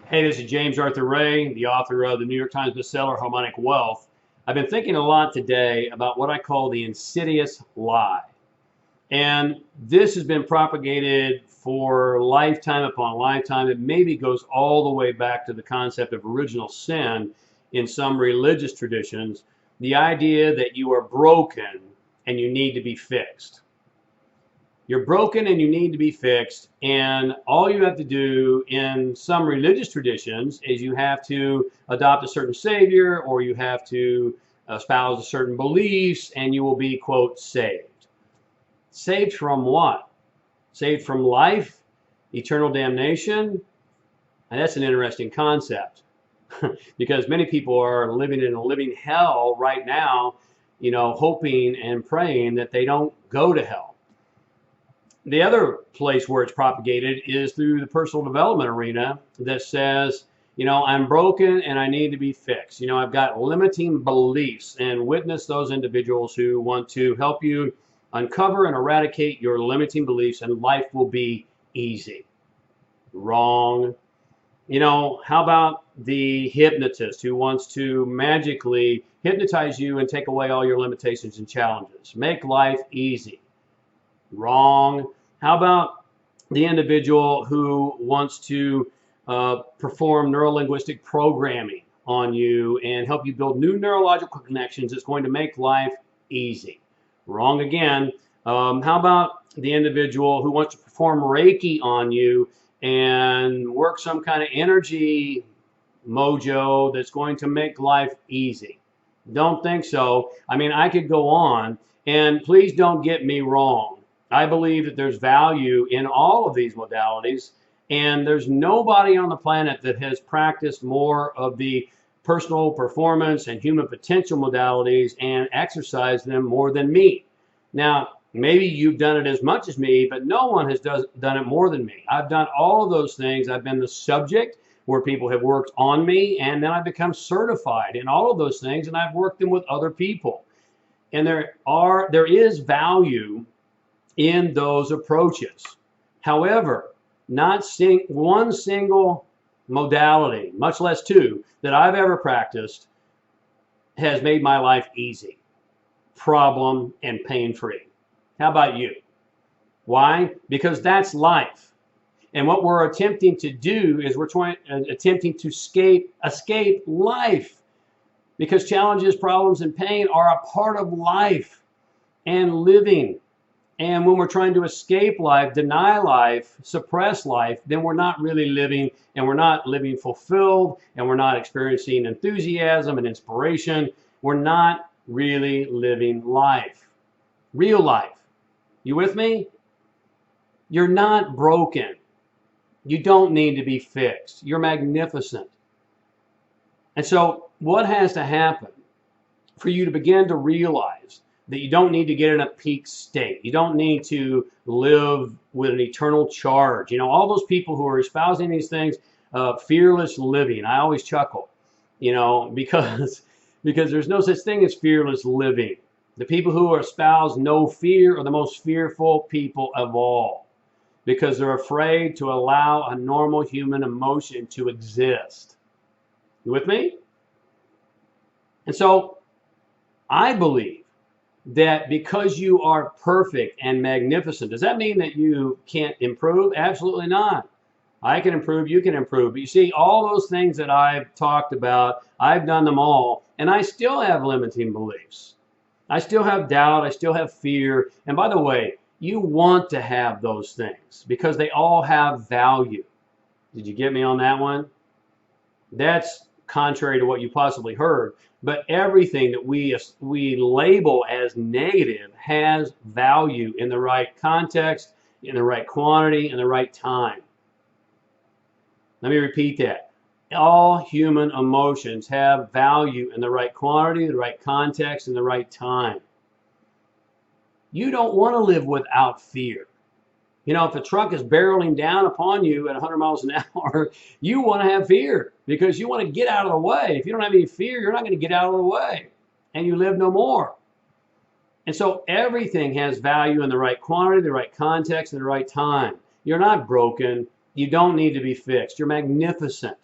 Hey, this is James Arthur Ray, the author of the New York Times bestseller Harmonic Wealth. I've been thinking a lot today about what I call the insidious lie. And this has been propagated for lifetime upon lifetime. It maybe goes all the way back to the concept of original sin in some religious traditions. The idea that you are broken and you need to be fixed. You're broken and you need to be fixed, and all you have to do in some religious traditions is you have to adopt a certain savior, or you have to espouse certain beliefs, and you will be, quote, saved. Saved from what? Saved from life, eternal damnation? And that's an interesting concept because many people are living in a living hell right now, hoping and praying that they don't go to hell. The other place where it's propagated is through the personal development arena that says, I'm broken and I need to be fixed. I've got limiting beliefs, and witness those individuals who want to help you uncover and eradicate your limiting beliefs, and life will be easy. Wrong. How about the hypnotist who wants to magically hypnotize you and take away all your limitations and challenges? Make life easy. Wrong. How about the individual who wants to perform neurolinguistic programming on you and help you build new neurological connections that's going to make life easy? Wrong again. How about the individual who wants to perform Reiki on you and work some kind of energy mojo that's going to make life easy? Don't think so. I mean, I could go on, and please don't get me wrong. I believe that there's value in all of these modalities, and there's nobody on the planet that has practiced more of the personal performance and human potential modalities and exercised them more than me. Now, maybe you've done it as much as me, but no one has done it more than me. I've done all of those things. I've been the subject where people have worked on me, and then I've become certified in all of those things, and I've worked them with other people. And there is value in those approaches. However, not one single modality, much less two, that I've ever practiced has made my life easy, problem, and pain-free. How about you? Why? Because that's life. And what we're attempting to do is attempting to escape life, because challenges, problems, and pain are a part of life and living. And when we're trying to escape life, deny life, suppress life, then we're not really living, and we're not living fulfilled, and we're not experiencing enthusiasm and inspiration. We're not really living life, real life. You with me? You're not broken. You don't need to be fixed. You're magnificent. And so what has to happen for you to begin to realize that you don't need to get in a peak state? You don't need to live with an eternal charge. All those people who are espousing these things, fearless living. I always chuckle, because there's no such thing as fearless living. The people who espouse no fear are the most fearful people of all, because they're afraid to allow a normal human emotion to exist. You with me? And so I believe that because you are perfect and magnificent, does that mean that you can't improve? Absolutely not. I can improve, you can improve. But you see, all those things that I've talked about, I've done them all, and I still have limiting beliefs. I still have doubt, I still have fear. And by the way, you want to have those things because they all have value. Did you get me on that one? That's contrary to what you possibly heard, but everything that we label as negative has value in the right context, in the right quantity, in the right time. Let me repeat that. All human emotions have value in the right quantity, the right context, and the right time. You don't want to live without fear. If a truck is barreling down upon you at 100 miles an hour, you want to have fear because you want to get out of the way. If you don't have any fear, you're not going to get out of the way, and you live no more. And so everything has value in the right quantity, the right context, and the right time. You're not broken. You don't need to be fixed. You're magnificent.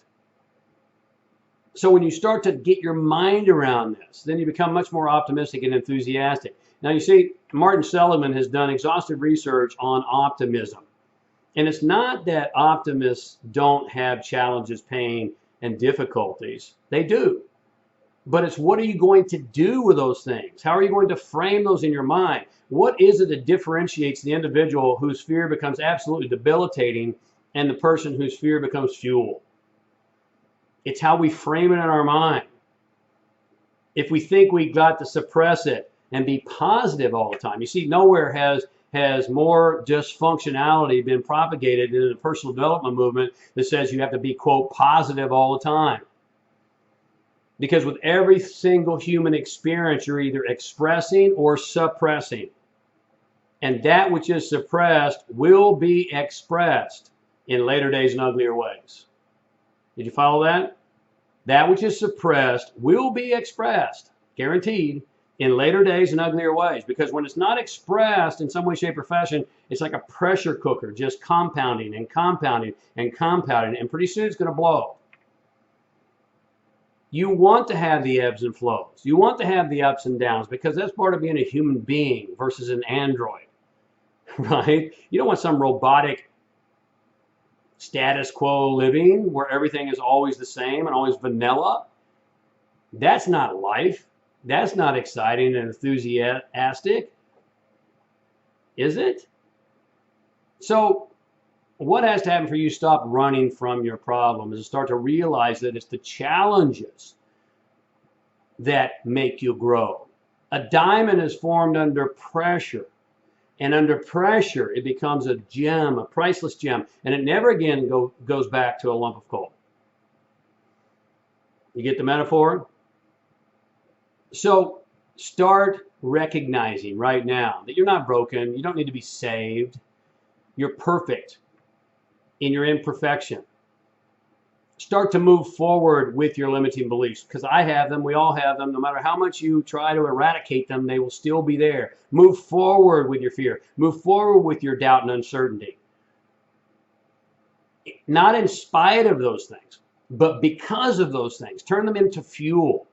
So when you start to get your mind around this, then you become much more optimistic and enthusiastic. Now you see, Martin Seligman has done exhaustive research on optimism. And it's not that optimists don't have challenges, pain, and difficulties. They do. But it's what are you going to do with those things? How are you going to frame those in your mind? What is it that differentiates the individual whose fear becomes absolutely debilitating and the person whose fear becomes fuel? It's how we frame it in our mind. If we think we got to suppress it and be positive all the time. You see, nowhere has more dysfunctionality been propagated in the personal development movement that says you have to be, quote, positive all the time. Because with every single human experience, you're either expressing or suppressing. And that which is suppressed will be expressed in later days in uglier ways. Did you follow that? That which is suppressed will be expressed, guaranteed, in later days in uglier ways. Because when it's not expressed in some way, shape, or fashion, it's like a pressure cooker, just compounding and compounding and compounding, and pretty soon it's going to blow. You want to have the ebbs and flows. You want to have the ups and downs because that's part of being a human being versus an android, right? You don't want some robotic status quo living where everything is always the same and always vanilla. That's not life. That's not exciting and enthusiastic, is it? So what has to happen for you to stop running from your problem is to start to realize that it's the challenges that make you grow. A diamond is formed under pressure. And under pressure, it becomes a gem, a priceless gem. And it never again goes back to a lump of coal. You get the metaphor? So start recognizing right now that you're not broken. You don't need to be saved. You're perfect in your imperfection. Start to move forward with your limiting beliefs, because I have them, we all have them. No matter how much you try to eradicate them, they will still be there. Move forward with your fear. Move forward with your doubt and uncertainty. Not in spite of those things, but because of those things. Turn them into fuel.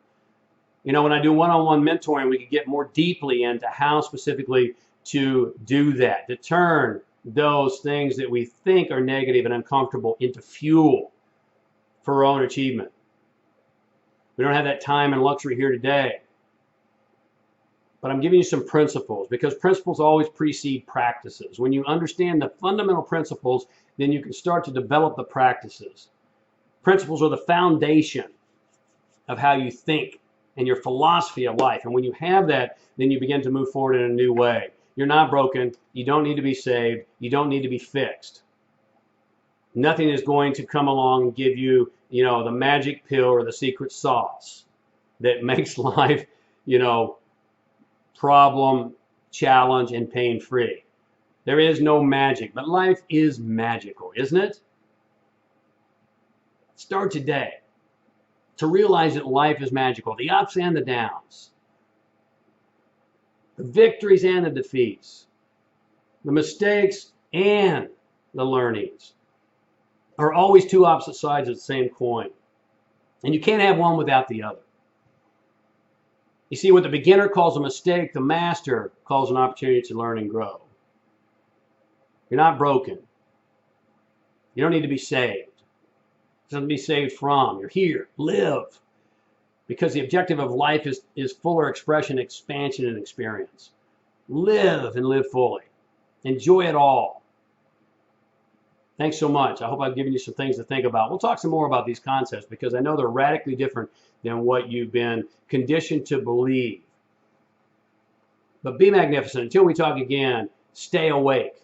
You know, when I do one-on-one mentoring, we can get more deeply into how specifically to do that, to turn those things that we think are negative and uncomfortable into fuel for our own achievement. We don't have that time and luxury here today. But I'm giving you some principles, because principles always precede practices. When you understand the fundamental principles, then you can start to develop the practices. Principles are the foundation of how you think and your philosophy of life. And when you have that, then you begin to move forward in a new way. You're not broken. You don't need to be saved. You don't need to be fixed. Nothing is going to come along and give you, the magic pill or the secret sauce that makes life, problem, challenge, and pain-free. There is no magic, but life is magical, isn't it? Start today to realize that life is magical, the ups and the downs, the victories and the defeats, the mistakes and the learnings are always two opposite sides of the same coin. And you can't have one without the other. You see, what the beginner calls a mistake, the master calls an opportunity to learn and grow. You're not broken. You don't need to be saved. There's nothing to be saved from. You're here. Live. Because the objective of life is fuller expression, expansion, and experience. Live and live fully. Enjoy it all. Thanks so much. I hope I've given you some things to think about. We'll talk some more about these concepts because I know they're radically different than what you've been conditioned to believe. But be magnificent. Until we talk again, stay awake.